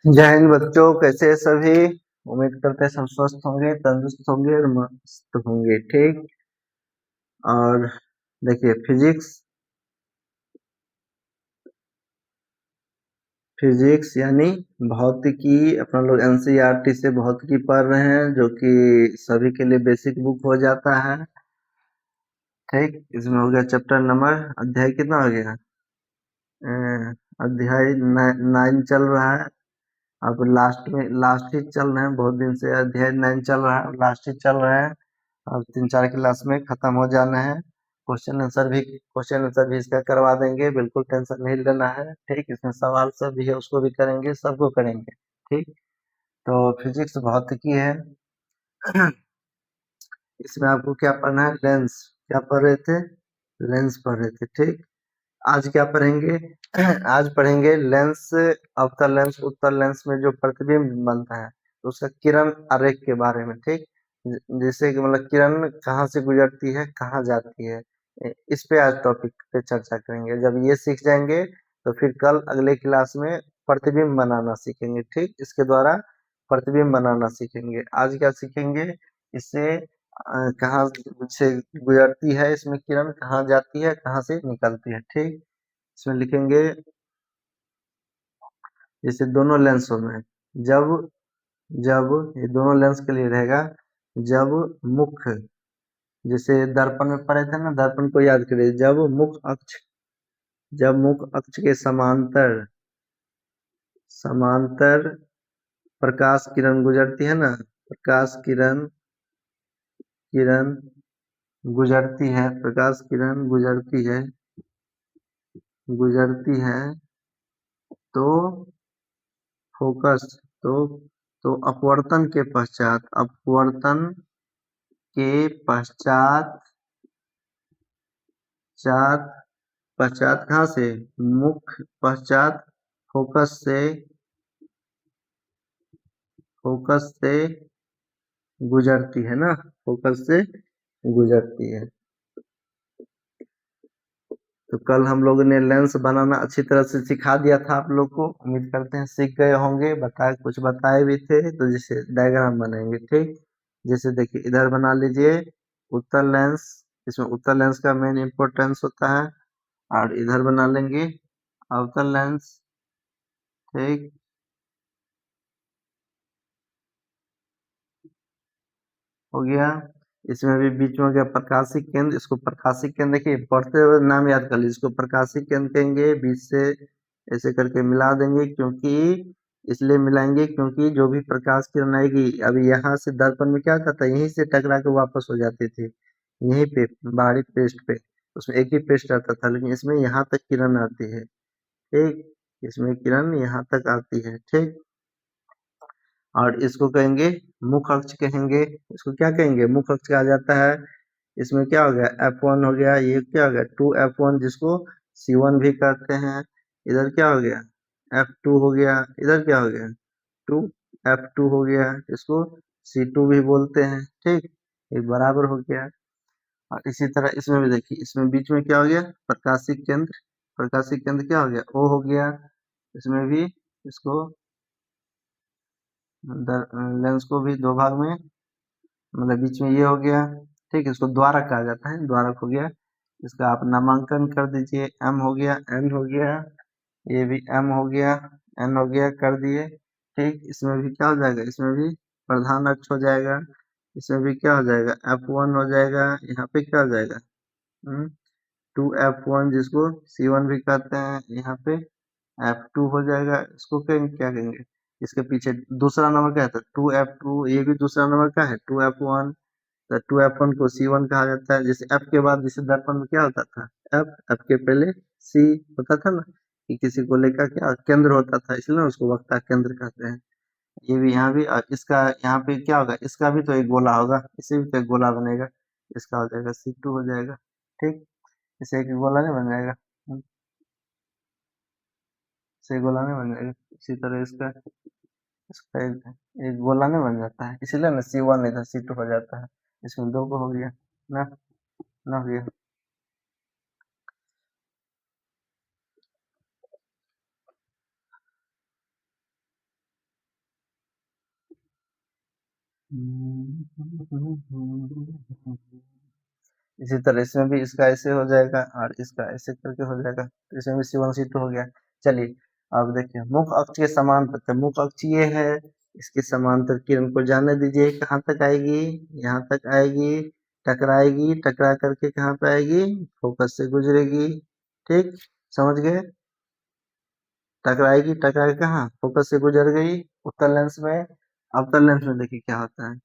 जय हिंद बच्चों, कैसे हैं सभी। उम्मीद करते हैं सब स्वस्थ होंगे, तंदुरुस्त होंगे और मस्त होंगे। ठीक। और देखिए फिजिक्स यानी भौतिकी। अपना लोग एनसीईआरटी से भौतिकी पढ़ रहे हैं, जो कि सभी के लिए बेसिक बुक हो जाता है। ठीक। इसमें हो गया चैप्टर नंबर, अध्याय कितना हो गया? अध्याय 9 चल रहा है। अब लास्ट ही चल रहे हैं, बहुत दिन से अध्याय 9 चल रहा है, लास्ट ही चल रहे हैं। अब 3-4 क्लास में खत्म हो जाना है। क्वेश्चन आंसर भी इसका करवा देंगे, बिल्कुल टेंशन नहीं लेना है। ठीक। इसमें सवाल सब भी है, उसको भी करेंगे, सबको करेंगे। ठीक। तो फिजिक्स भौतिकी है। इसमें आपको क्या पढ़ना है? लेंस। क्या पढ़ रहे थे? लेंस पढ़ रहे थे। ठीक। आज क्या पढ़ेंगे? आज पढ़ेंगे लेंस, अवतल लेंस, उत्तल लेंस में जो प्रतिबिंब बनता है, तो उसका किरण आरेख के बारे में। ठीक। जैसे कि मतलब किरण कहाँ से गुजरती है, कहाँ जाती है, इस पे आज टॉपिक पे चर्चा करेंगे। जब ये सीख जाएंगे तो फिर कल अगले क्लास में प्रतिबिंब बनाना सीखेंगे। ठीक। इसके द्वारा प्रतिबिंब बनाना सीखेंगे। आज क्या सीखेंगे? इससे कहाँ से गुजरती है, इसमें किरण कहाँ जाती है, कहाँ से निकलती है। ठीक। इसमें लिखेंगे जैसे दोनों लेंसों में, जब जब ये दोनों लेंस के लिए रहेगा, जब मुख्य, जैसे दर्पण में पढ़े थे ना, दर्पण को याद करिए। जब मुख्य अक्ष के समांतर समांतर प्रकाश किरण गुजरती है ना, प्रकाश किरण किरण प्रकाश किरण गुजरती है तो फोकस तो तो अपवर्तन के पश्चात चार पश्चात कहाँ से? मुख्य पश्चात फोकस से फोकस से गुजरती है ना, फोकस से गुजरती है। तो कल हम लोगों ने लेंस बनाना अच्छी तरह से सिखा दिया था आप लोग को। उम्मीद करते हैं सीख गए होंगे। कुछ बताए भी थे, तो जैसे डायग्राम बनाएंगे। ठीक। जैसे देखिए, इधर बना लीजिए उत्तल लेंस। इसमें उत्तल लेंस का मेन इम्पोर्टेंस होता है। और इधर बना लेंगे अवतल लेंस। ठीक। हो गया। इसमें भी बीच में हो गया प्रकाशिक केंद्र। इसको प्रकाशिक केंद्र, देखिए पढ़ते हुए नाम याद कर लीजिए। इसको प्रकाशिक केंद्र कहेंगे। बीच से ऐसे करके मिला देंगे, क्योंकि इसलिए मिलाएंगे क्योंकि जो भी प्रकाश किरण आएगी, अभी यहाँ से दर्पण में क्या होता था, यहीं से टकरा के वापस हो जाती थी, यहीं पे बाहरी पेस्ट पे। उसमें एक ही पेस्ट रहता था, लेकिन इसमें यहाँ तक किरण आती है। ठीक। इसमें किरण यहाँ तक आती है। ठीक। और इसको कहेंगे मुख्य अक्ष कहेंगे। इसको क्या कहेंगे? मुख्य अक्ष कहा जाता है। इसमें क्या हो गया? F1 हो गया। ये क्या हो गया? 2F1, जिसको C1 भी कहते हैं। इधर क्या हो गया? F2 हो गया। इधर क्या हो गया? 2F2 हो गया। इसको C2 भी बोलते हैं। ठीक। ये बराबर हो गया। और इसी तरह इसमें भी देखिए, इसमें बीच में क्या हो गया? प्रकाशिक केंद्र क्या हो गया? O हो गया। इसमें भी इसको लेंस को भी दो भाग में, मतलब बीच में ये हो गया। ठीक। इसको द्वारक कहा जाता है, द्वारक हो गया। इसका आप नामांकन कर दीजिए। एम हो गया, एन हो गया, ये भी एम हो गया, एन हो गया, कर दिए। ठीक। इसमें भी क्या हो जाएगा? इसमें भी प्रधान अक्ष हो जाएगा। इसमें भी क्या हो जाएगा? F1 हो जाएगा। यहाँ पे क्या हो जाएगा? 2F1, जिसको C1 भी कहते हैं। यहाँ पे F2 हो जाएगा। इसको कहेंगे, क्या कहेंगे? इसके पीछे दूसरा नंबर क्या है? 2F2। ये भी दूसरा नंबर क्या है? 2F1। तो 2F1 को C1 कहा जाता है। जैसे F के बाद जैसे दर्पण में क्या होता था? F के पहले C होता था ना, कि किसी को लेकर क्या केंद्र होता था, इसलिए उसको वक्ता केंद्र कहते हैं। ये भी यहाँ भी इसका यहाँ पे क्या होगा? इसका भी तो एक गोला होगा, इसे भी तो एक गोला बनेगा। इसका हो जाएगा C2 हो जाएगा। ठीक। इसे एक गोला नहीं बन जाएगा? इसे गोला नहीं बन जाएगा। इसी तरह इसका इसका एक गोला नहीं बन जाता है, इसीलिए ना C1 इधर C2 हो जाता है। इसमें दो को हो गया ना, ना हो गया। इसी तरह इसमें भी इसका ऐसे हो जाएगा और इसका ऐसे करके हो जाएगा, तो इसमें भी C1 C2 हो गया। चलिए अब देखिए मुख्य अक्ष के समांतर, तो मुख्य अक्ष ये है, इसके समांतर किरण को जाने दीजिए कहाँ तक आएगी, यहाँ तक आएगी, टकराएगी, टकरा करके कहाँ पे आएगी, फोकस से गुजरेगी। ठीक, समझ गए, टकराएगी, टकरा के कहाँ, फोकस से गुजर गई उत्तल लेंस में। अवतल लेंस में देखिए क्या होता है,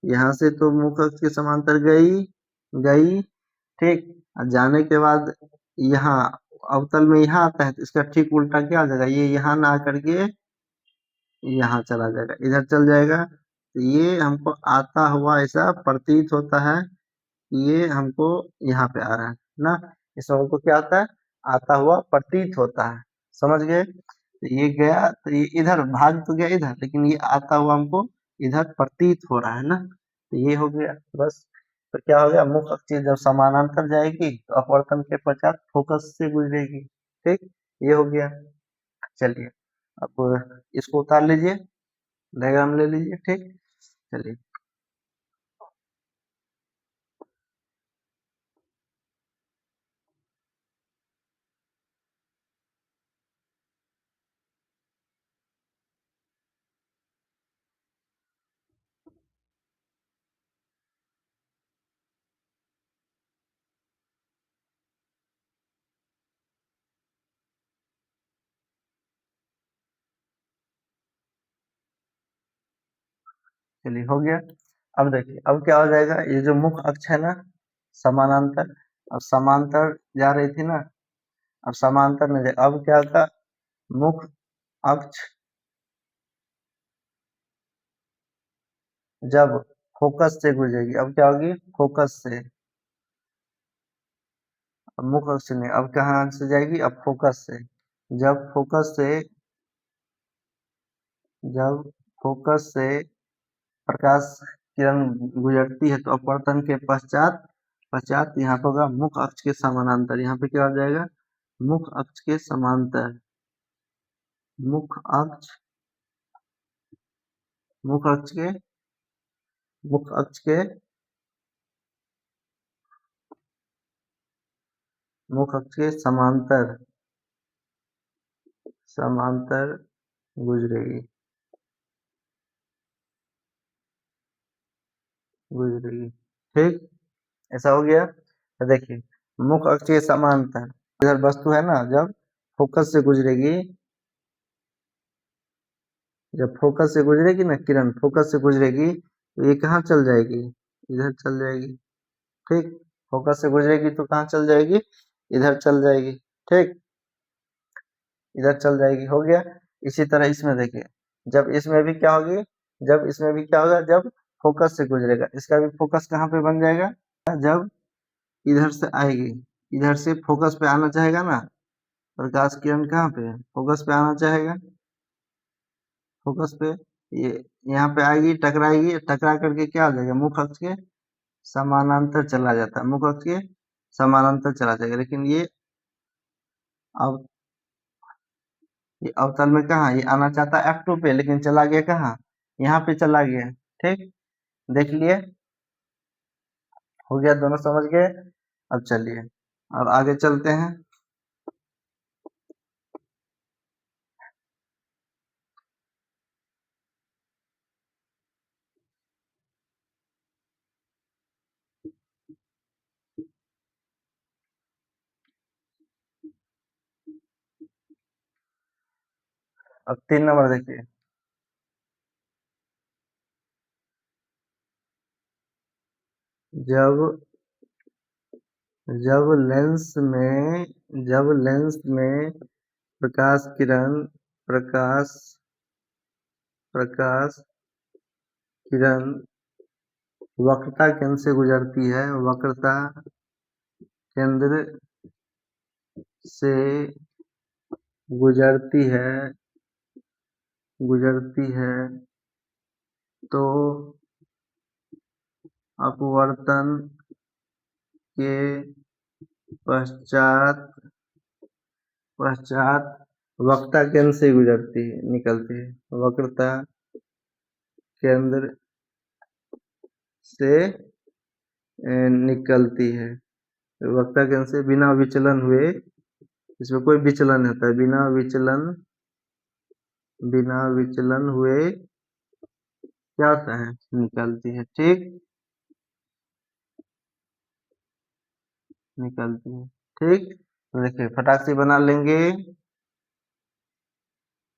यहाँ से तो मुख्य अक्ष के समांतर गई गई, ठीक, और जाने के बाद यहाँ अवतल में यहाँ आता है, तो इसका ठीक उल्टा क्या हो जाएगा, ये यहाँ ना करके यहाँ चला जाएगा, इधर चल जाएगा। तो ये हमको आता हुआ ऐसा प्रतीत होता है, ये हमको यहाँ पे आ रहा है ना, इसमें हमको क्या आता है, आता हुआ प्रतीत होता है। समझ गए, तो ये गया, तो ये इधर भाग तो गया इधर, लेकिन ये आता हुआ हमको इधर प्रतीत हो रहा है ना, तो ये हो गया बस। तो क्या हो गया, मुख्य अक्ष जब समानांतर जाएगी तो अपवर्तन के पश्चात फोकस से गुजरेगी। ठीक, ये हो गया। चलिए अब इसको उतार लीजिए, डायग्राम ले लीजिए। ठीक, चलिए चलिए हो गया। अब देखिए अब क्या हो जाएगा, ये जो मुख्य अक्ष है ना समानांतर, अब समांतर जा रही थी ना, अब समांतर नहीं जाए, अब क्या होगा, मुख्य अक्ष जब फोकस से गुजरेगी, अब क्या होगी, फोकस से, अब मुख्य अक्ष नहीं, अब कहाँ से जाएगी, अब फोकस से, जब फोकस से, जब फोकस से प्रकाश किरण गुजरती है तो अपवर्तन के पश्चात, पश्चात यहाँ पे होगा मुख्य अक्ष के समानांतर, यहाँ पे क्या हो जाएगा, मुख्य अक्ष के समांतर, मुख्य अक्ष, मुख्य अक्ष के, मुख्य अक्ष के, मुख्य अक्ष के समांतर, समांतर गुजरेगी, गुजरेगी। ठीक, ऐसा हो गया। तो देखिए मुख्य अक्ष के समांतर, इधर वस्तु है ना, जब फोकस से गुजरेगी, जब फोकस से गुजरेगी ना किरण, फोकस से गुजरेगी तो ये कहाँ चल जाएगी, इधर चल जाएगी। ठीक, फोकस से गुजरेगी तो कहाँ चल जाएगी, इधर चल जाएगी। ठीक, इधर चल जाएगी, हो गया। इसी तरह इसमें देखिए, जब इसमें भी क्या होगी, जब इसमें भी क्या होगा, जब फोकस से गुजरेगा, इसका भी फोकस कहाँ पे बन जाएगा, जब इधर से आएगी, इधर से फोकस पे आना चाहेगा ना, प्रकाश किरण कहाँ पे फोकस पे आना चाहेगा, फोकस पे, ये यहाँ पे आएगी, टकराएगी, टकरा करके क्या आ जाएगा, मुख्य अक्ष के समानांतर चला जाता है, मुख्य अक्ष के समानांतर चला जाएगा। लेकिन अब ये अवतल में कहाँ, ये आना चाहता है F2 पे, लेकिन चला गया कहाँ, यहाँ पे चला गया। ठीक, देख लिए, हो गया, दोनों समझ गए। अब चलिए अब आगे चलते हैं। अब 3 नंबर देखिए, जब, जब लेंस में, जब लेंस में प्रकाश किरण, प्रकाश, प्रकाश किरण वक्रता केंद्र से गुजरती है, वक्रता केंद्र से गुजरती है, गुजरती है, तो अपवर्तन के पश्चात, पश्चात वक्रता केंद्र से गुजरती है, निकलती है, वक्रता केंद्र से निकलती है। वक्ता केंद्र से बिना विचलन हुए, इसमें कोई विचलन नहीं होता है, बिना विचलन हुए क्या होता है, निकलती है। ठीक, निकलती है। ठीक, तो देखिए फटाक से बना लेंगे,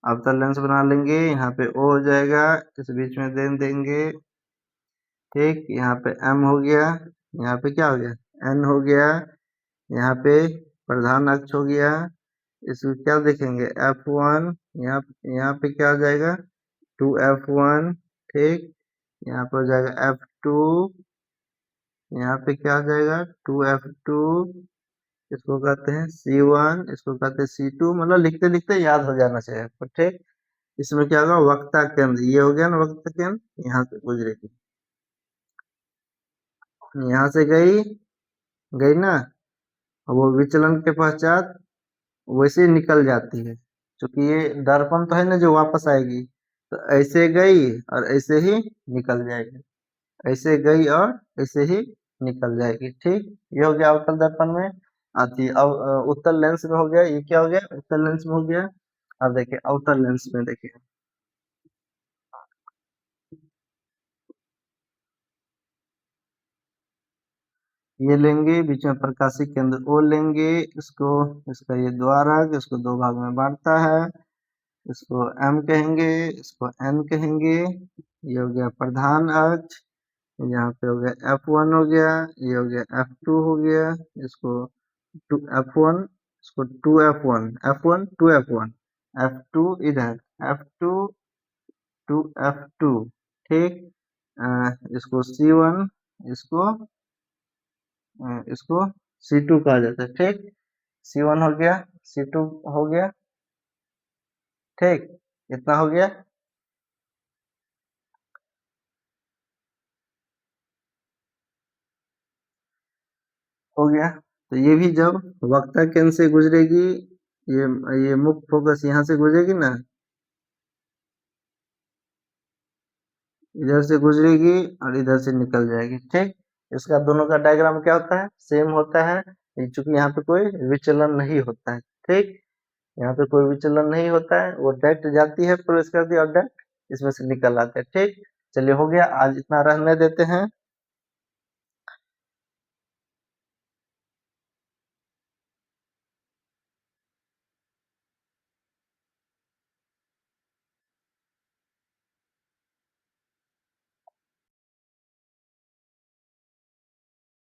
अवतल लेंस बना लेंगे। यहाँ पे ओ हो जाएगा, इस बीच में दे देंगे। ठीक, यहाँ पे एम हो गया, यहाँ पे क्या हो गया, एन हो गया। यहाँ पे प्रधान अक्ष हो गया, इसमें क्या देखेंगे, F1। यहाँ यहाँ पे क्या हो जाएगा, 2F1। ठीक, यहाँ पे हो जाएगा F2। यहाँ पे क्या हो जाएगा, 2F2। इसको कहते हैं C1, इसको कहते हैं C2। मतलब लिखते लिखते याद हो जाना चाहिए आपको। ठीक, इसमें क्या होगा, वक्ता केंद्र, ये हो गया ना वक्ता केंद्र, यहाँ से गुजरेगी, यहाँ से गई, गई ना, वो विचलन के पश्चात वैसे ही निकल जाती है, क्योंकि ये दर्पण तो है ना जो वापस आएगी, तो ऐसे गई और ऐसे ही निकल जाएगी, ऐसे गई और ऐसे ही निकल जाएगी। ठीक, ये हो गया अवतल दर्पण में आती है। अब उत्तल लेंस में हो गया, ये क्या हो गया, उत्तल लेंस में हो गया। अब देखिए अवतल लेंस में, देखिए ये लेंगे, बीच में प्रकाशिक केंद्र ओ लेंगे, इसको, इसका ये द्वारक, इसको दो भाग में बांटता है, इसको एम कहेंगे, इसको एन कहेंगे। ये हो गया प्रधान अक्ष, यहाँ पे हो गया F1 हो गया, ये हो गया F2 हो गया, इसको टू F1, इसको 2F1, F1 2F1, F2 इधर, F2 2F2। ठीक, इसको C1, इसको इसको C2 कहा जाता है। ठीक, C1 हो गया, C2 हो गया। ठीक, इतना हो गया। हो गया, तो ये भी जब वक्ता केंद्र से गुजरेगी, ये मुख्य फोकस यहाँ से गुजरेगी ना, इधर से गुजरेगी और इधर से निकल जाएगी। ठीक, इसका दोनों का डायग्राम क्या होता है, सेम होता है, चूंकि यहाँ पे कोई विचलन नहीं होता है। ठीक, यहाँ पे कोई विचलन नहीं होता है, वो डायरेक्ट जाती है, प्रवेश करती है और डायरेक्ट इसमें से निकल आते हैं। ठीक, चलिए हो गया, आज इतना रहने देते हैं।